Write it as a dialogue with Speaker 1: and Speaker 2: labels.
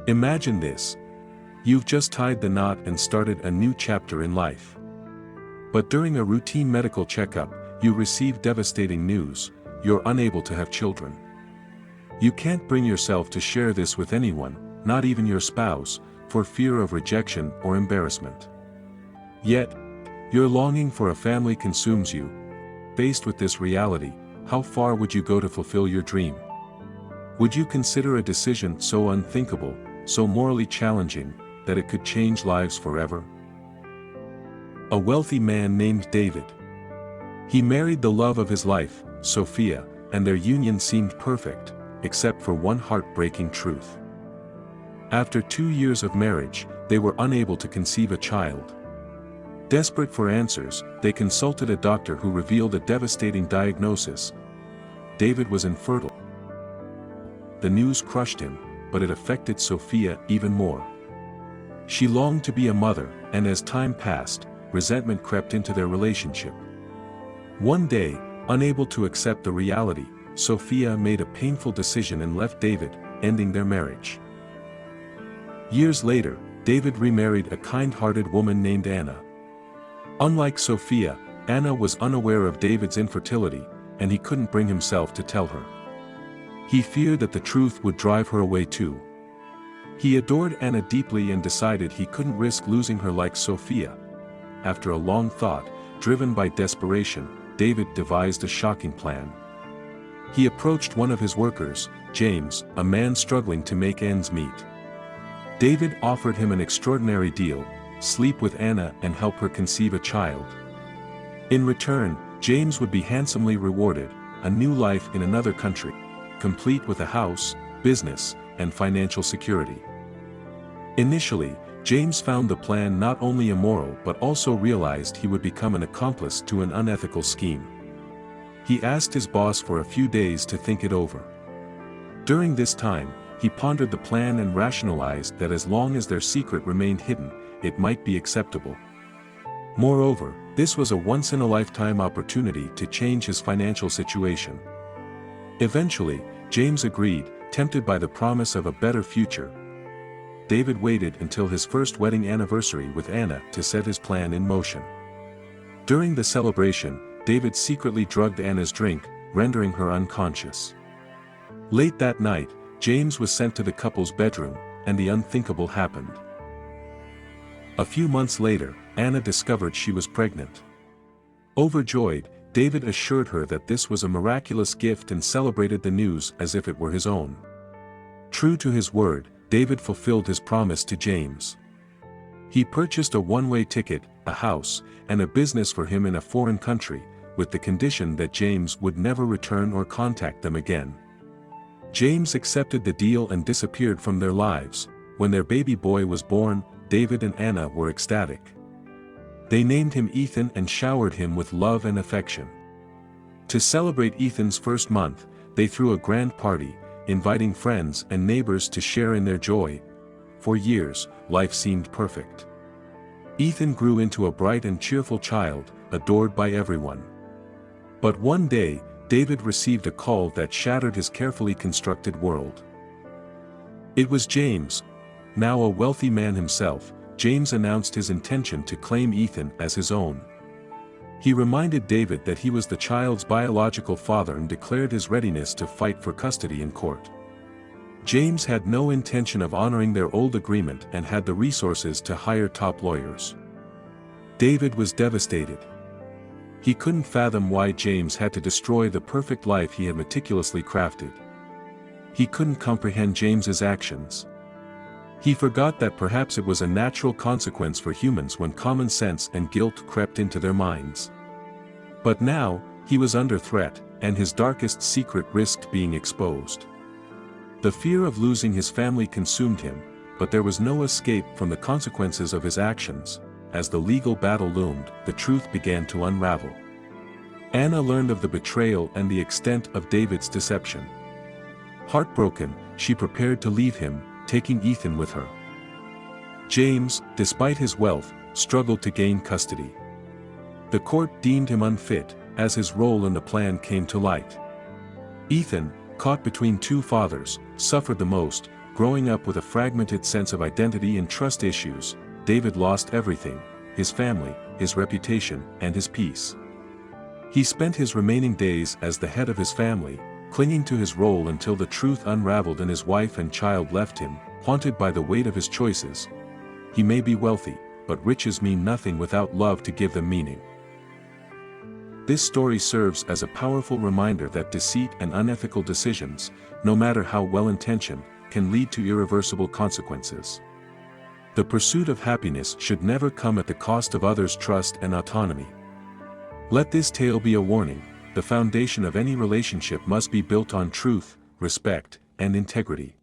Speaker 1: Imagine this. You've just tied the knot and started a new chapter in life. But during a routine medical checkup, you receive devastating news: you're unable to have children. You can't bring yourself to share this with anyone, not even your spouse, for fear of rejection or embarrassment. Yet, your longing for a family consumes you. Faced with this reality, how far would you go to fulfill your dream? Would you consider a decision so unthinkable, so morally challenging, that it could change lives forever? A wealthy man named David. He married the love of his life, Sophia, and their union seemed perfect, except for one heartbreaking truth. After 2 years of marriage, they were unable to conceive a child. Desperate for answers, they consulted a doctor who revealed a devastating diagnosis: David was infertile. The news crushed him, but it affected Sophia even more. She longed to be a mother, and as time passed, resentment crept into their relationship. One day, unable to accept the reality, Sophia made a painful decision and left David, ending their marriage. Years later, David remarried a kind-hearted woman named Anna. Unlike Sophia, Anna was unaware of David's infertility, and he couldn't bring himself to tell her. He feared that the truth would drive her away too. He adored Anna deeply and decided he couldn't risk losing her like Sophia. After a long thought, driven by desperation, David devised a shocking plan. He approached one of his workers, James, a man struggling to make ends meet. David offered him an extraordinary deal: sleep with Anna and help her conceive a child. In return, James would be handsomely rewarded: a new life in another country, complete with a house, business, and financial security. Initially, James found the plan not only immoral but also realized he would become an accomplice to an unethical scheme. He asked his boss for a few days to think it over. During this time, he pondered the plan and rationalized that as long as their secret remained hidden, it might be acceptable. Moreover, this was a once-in-a-lifetime opportunity to change his financial situation. Eventually, James agreed, tempted by the promise of a better future. David waited until his first wedding anniversary with Anna to set his plan in motion. During the celebration, David secretly drugged Anna's drink, rendering her unconscious. Late that night, James was sent to the couple's bedroom, and the unthinkable happened. A few months later, Anna discovered she was pregnant. Overjoyed, David assured her that this was a miraculous gift and celebrated the news as if it were his own. True to his word, David fulfilled his promise to James. He purchased a one-way ticket, a house, and a business for him in a foreign country, with the condition that James would never return or contact them again. James accepted the deal and disappeared from their lives. When their baby boy was born, David and Anna were ecstatic. They named him Ethan and showered him with love and affection. To celebrate Ethan's first month, they threw a grand party, inviting friends and neighbors to share in their joy. For years, life seemed perfect. Ethan grew into a bright and cheerful child, adored by everyone. But one day, David received a call that shattered his carefully constructed world. It was James. Now a wealthy man himself, James announced his intention to claim Ethan as his own. He reminded David that he was the child's biological father and declared his readiness to fight for custody in court. James had no intention of honoring their old agreement and had the resources to hire top lawyers. David was devastated. He couldn't fathom why James had to destroy the perfect life he had meticulously crafted. He couldn't comprehend James's actions. He forgot that perhaps it was a natural consequence for humans when common sense and guilt crept into their minds. But now, he was under threat, and his darkest secret risked being exposed. The fear of losing his family consumed him, but there was no escape from the consequences of his actions. As the legal battle loomed, the truth began to unravel. Anna learned of the betrayal and the extent of David's deception. Heartbroken, she prepared to leave him, taking Ethan with her. James, despite his wealth, struggled to gain custody. The court deemed him unfit, as his role in the plan came to light. Ethan, caught between two fathers, suffered the most, growing up with a fragmented sense of identity and trust issues, David lost everything: his family, his reputation, and his peace. He spent his remaining days as the head of his family, clinging to his role until the truth unraveled and his wife and child left him, haunted by the weight of his choices. He may be wealthy, but riches mean nothing without love to give them meaning. This story serves as a powerful reminder that deceit and unethical decisions, no matter how well-intentioned, can lead to irreversible consequences. The pursuit of happiness should never come at the cost of others' trust and autonomy. Let this tale be a warning: the foundation of any relationship must be built on truth, respect, and integrity.